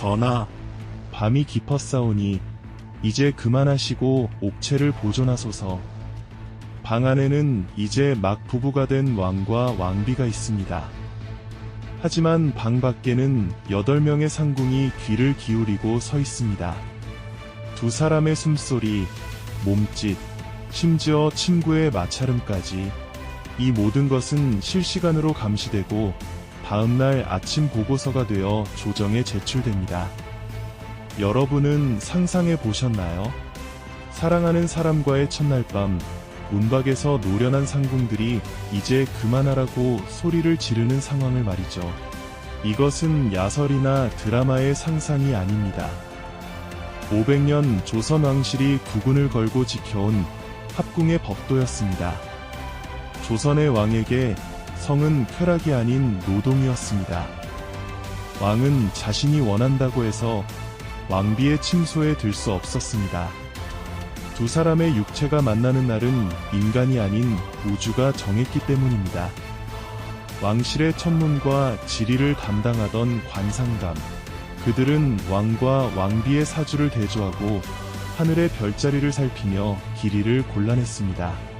전하, 밤이 깊었사오니 이제 그만하시고 옥체를 보존하소서. 방 안에는 이제 막 부부가 된 왕과 왕비가 있습니다. 하지만 방 밖에는 8명의 상궁이 귀를 기울이고 서 있습니다. 두 사람의 숨소리, 몸짓, 심지어 친구의 마찰음까지 이 모든 것은 실시간으로 감시되고 다음날 아침 보고서가 되어 조정에 제출됩니다. 여러분은 상상해 보셨나요? 사랑하는 사람과의 첫날 밤, 문밖에서 노련한 상궁들이 이제 그만하라고 소리를 지르는 상황을 말이죠. 이것은 야설이나 드라마의 상상이 아닙니다. 500년 조선 왕실이 국운을 걸고 지켜온 합궁의 법도였습니다. 조선의 왕에게 성은 쾌락이 아닌 노동이었습니다. 왕은 자신이 원한다고 해서 왕비의 침소에 들 수 없었습니다. 두 사람의 육체가 만나는 날은 인간이 아닌 우주가 정했기 때문입니다. 왕실의 천문과 지리를 담당하던 관상감, 그들은 왕과 왕비의 사주를 대조하고 하늘의 별자리를 살피며 길이를 골라냈습니다.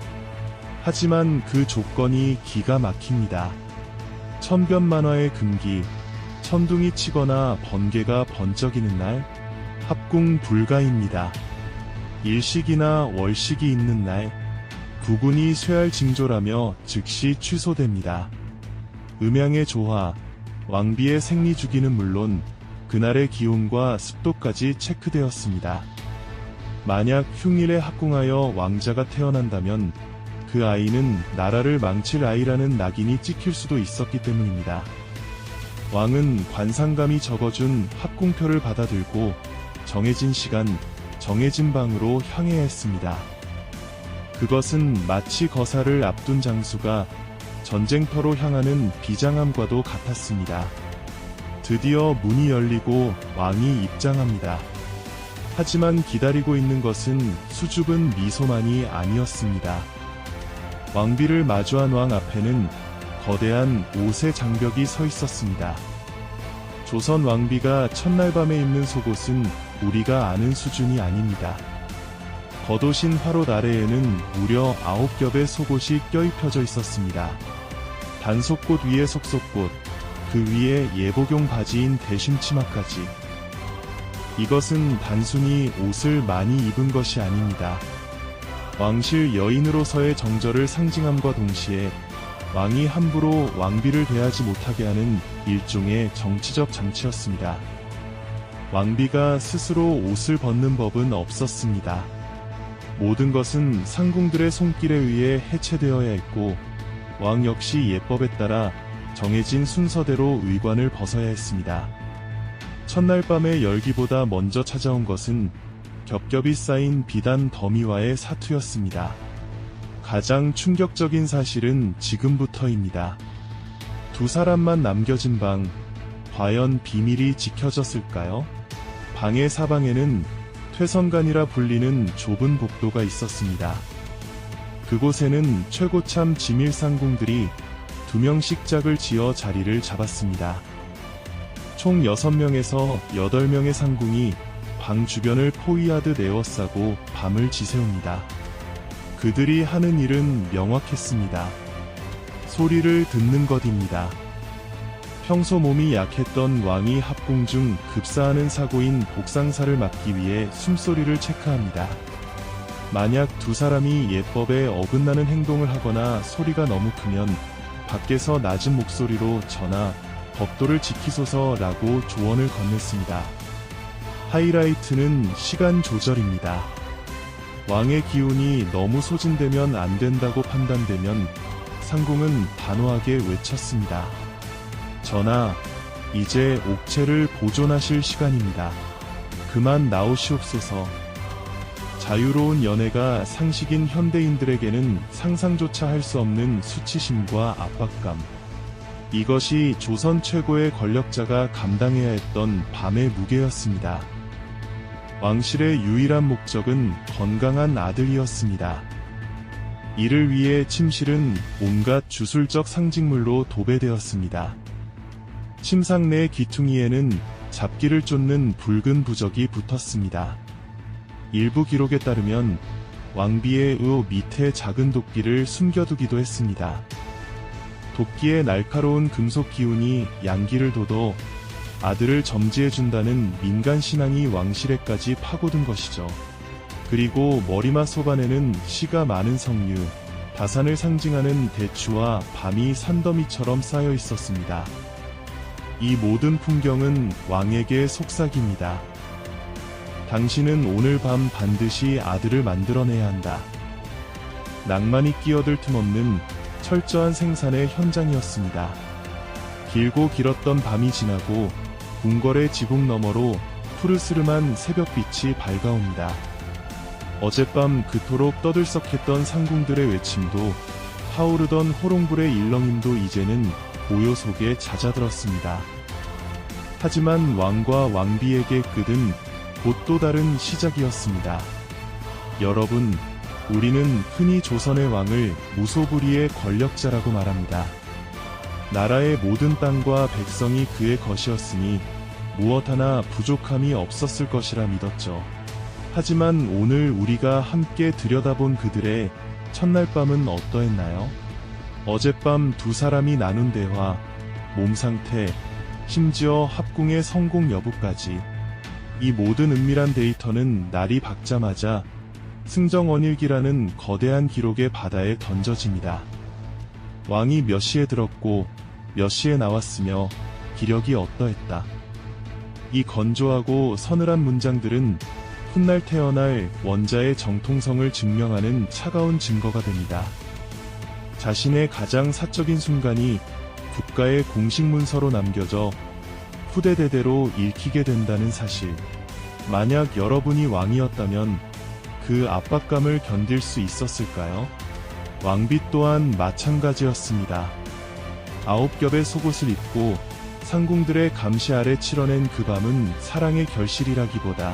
하지만 그 조건이 기가 막힙니다. 천변만화의 금기, 천둥이 치거나 번개가 번쩍이는 날, 합궁 불가입니다. 일식이나 월식이 있는 날, 국운이 쇠할 징조라며 즉시 취소됩니다. 음양의 조화, 왕비의 생리주기는 물론 그날의 기온과 습도까지 체크되었습니다. 만약 흉일에 합궁하여 왕자가 태어난다면 그 아이는 나라를 망칠 아이라는 낙인이 찍힐 수도 있었기 때문입니다. 왕은 관상감이 적어준 합궁표를 받아들고 정해진 시간, 정해진 방으로 향해야 했습니다. 그것은 마치 거사를 앞둔 장수가 전쟁터로 향하는 비장함과도 같았습니다. 드디어 문이 열리고 왕이 입장합니다. 하지만 기다리고 있는 것은 수줍은 미소만이 아니었습니다. 왕비를 마주한 왕 앞에는 거대한 옷의 장벽이 서 있었습니다. 조선 왕비가 첫날 밤에 입는 속옷은 우리가 아는 수준이 아닙니다. 겉옷인 화롯 아래에는 무려 9겹의 속옷이 껴입혀져 있었습니다. 단속꽃 위에 속속꽃, 그 위에 예복용 바지인 대심치마까지. 이것은 단순히 옷을 많이 입은 것이 아닙니다. 왕실 여인으로서의 정절을 상징함과 동시에 왕이 함부로 왕비를 대하지 못하게 하는 일종의 정치적 장치였습니다. 왕비가 스스로 옷을 벗는 법은 없었습니다. 모든 것은 상궁들의 손길에 의해 해체되어야 했고 왕 역시 예법에 따라 정해진 순서대로 의관을 벗어야 했습니다. 첫날 밤의 열기보다 먼저 찾아온 것은 겹겹이 쌓인 비단 더미와의 사투였습니다. 가장 충격적인 사실은 지금부터입니다. 두 사람만 남겨진 방, 과연 비밀이 지켜졌을까요? 방의 사방에는 퇴선간이라 불리는 좁은 복도가 있었습니다. 그곳에는 최고참 지밀상궁들이 2명씩 짝을 지어 자리를 잡았습니다. 총 6명에서 8명의 상궁이 방 주변을 포위하듯 에워싸고 밤을 지새웁니다. 그들이 하는 일은 명확했습니다. 소리를 듣는 것입니다. 평소 몸이 약했던 왕이 합궁 중 급사하는 사고인 복상사를 막기 위해 숨소리를 체크합니다. 만약 두 사람이 예법에 어긋나는 행동을 하거나 소리가 너무 크면 밖에서 낮은 목소리로 전하, 법도를 지키소서라고 조언을 건넸습니다. 하이라이트는 시간 조절입니다. 왕의 기운이 너무 소진되면 안 된다고 판단되면 상궁은 단호하게 외쳤습니다. 전하, 이제 옥체를 보존하실 시간입니다. 그만 나오시옵소서. 자유로운 연애가 상식인 현대인들에게는 상상조차 할 수 없는 수치심과 압박감. 이것이 조선 최고의 권력자가 감당해야 했던 밤의 무게였습니다. 왕실의 유일한 목적은 건강한 아들이었습니다. 이를 위해 침실은 온갖 주술적 상징물로 도배되었습니다. 침상 내 기퉁이에는 잡기를 쫓는 붉은 부적이 붙었습니다. 일부 기록에 따르면 왕비의 의 밑에 작은 도끼를 숨겨두기도 했습니다. 도끼의 날카로운 금속 기운이 양기를 돋워 아들을 점지해준다는 민간 신앙이 왕실에까지 파고든 것이죠. 그리고 머리맡 소반에는 씨가 많은 석류, 다산을 상징하는 대추와 밤이 산더미처럼 쌓여 있었습니다. 이 모든 풍경은 왕에게 속삭입니다. 당신은 오늘 밤 반드시 아들을 만들어내야 한다. 낭만이 끼어들 틈 없는 철저한 생산의 현장이었습니다. 길고 길었던 밤이 지나고 궁궐의 지붕 너머로 푸르스름한 새벽빛이 밝아옵니다. 어젯밤 그토록 떠들썩했던 상궁들의 외침도 타오르던 호롱불의 일렁임도 이제는 고요 속에 잦아들었습니다. 하지만 왕과 왕비에게 끝은 곧 또 다른 시작이었습니다. 여러분, 우리는 흔히 조선의 왕을 무소불위의 권력자라고 말합니다. 나라의 모든 땅과 백성이 그의 것이었으니 무엇 하나 부족함이 없었을 것이라 믿었죠. 하지만 오늘 우리가 함께 들여다본 그들의 첫날 밤은 어떠했나요? 어젯밤 두 사람이 나눈 대화, 몸 상태, 심지어 합궁의 성공 여부까지 이 모든 은밀한 데이터는 날이 밝자마자 승정원일기라는 거대한 기록의 바다에 던져집니다. 왕이 몇 시에 들었고 몇 시에 나왔으며 기력이 어떠했다. 이 건조하고 서늘한 문장들은 훗날 태어날 원자의 정통성을 증명하는 차가운 증거가 됩니다. 자신의 가장 사적인 순간이 국가의 공식 문서로 남겨져 후대대대로 읽히게 된다는 사실. 만약 여러분이 왕이었다면 그 압박감을 견딜 수 있었을까요? 왕비 또한 마찬가지였습니다. 9겹의 속옷을 입고 상궁들의 감시 아래 치러낸 그 밤은 사랑의 결실이라기보다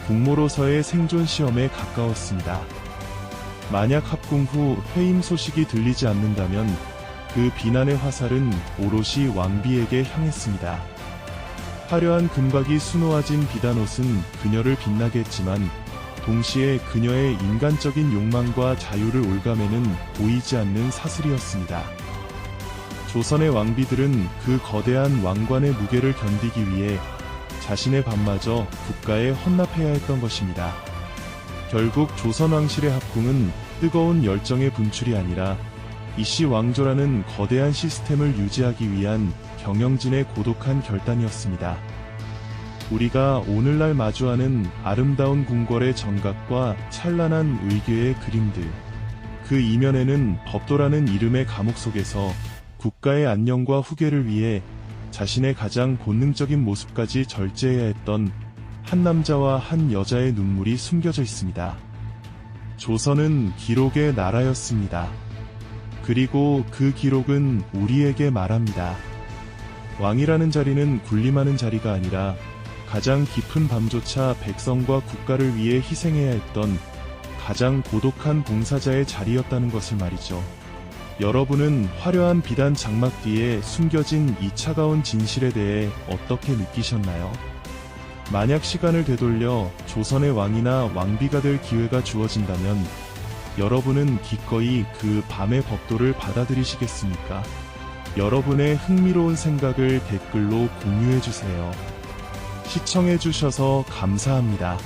국모로서의 생존 시험에 가까웠습니다. 만약 합궁 후 회임 소식이 들리지 않는다면 그 비난의 화살은 오롯이 왕비에게 향했습니다. 화려한 금박이 수놓아진 비단옷은 그녀를 빛나게 했지만 동시에 그녀의 인간적인 욕망과 자유를 올가매는 보이지 않는 사슬이었습니다. 조선의 왕비들은 그 거대한 왕관의 무게를 견디기 위해 자신의 밤마저 국가에 헌납해야 했던 것입니다. 결국 조선 왕실의 합궁은 뜨거운 열정의 분출이 아니라 이씨 왕조라는 거대한 시스템을 유지하기 위한 경영진의 고독한 결단이었습니다. 우리가 오늘날 마주하는 아름다운 궁궐의 정각과 찬란한 의궤의 그림들, 그 이면에는 법도라는 이름의 감옥 속에서 국가의 안녕과 후계를 위해 자신의 가장 본능적인 모습까지 절제해야 했던 한 남자와 한 여자의 눈물이 숨겨져 있습니다. 조선은 기록의 나라였습니다. 그리고 그 기록은 우리에게 말합니다. 왕이라는 자리는 군림하는 자리가 아니라 가장 깊은 밤조차 백성과 국가를 위해 희생해야 했던 가장 고독한 봉사자의 자리였다는 것을 말이죠. 여러분은 화려한 비단 장막 뒤에 숨겨진 이 차가운 진실에 대해 어떻게 느끼셨나요? 만약 시간을 되돌려 조선의 왕이나 왕비가 될 기회가 주어진다면 여러분은 기꺼이 그 밤의 법도를 받아들이시겠습니까? 여러분의 흥미로운 생각을 댓글로 공유해주세요. 시청해주셔서 감사합니다.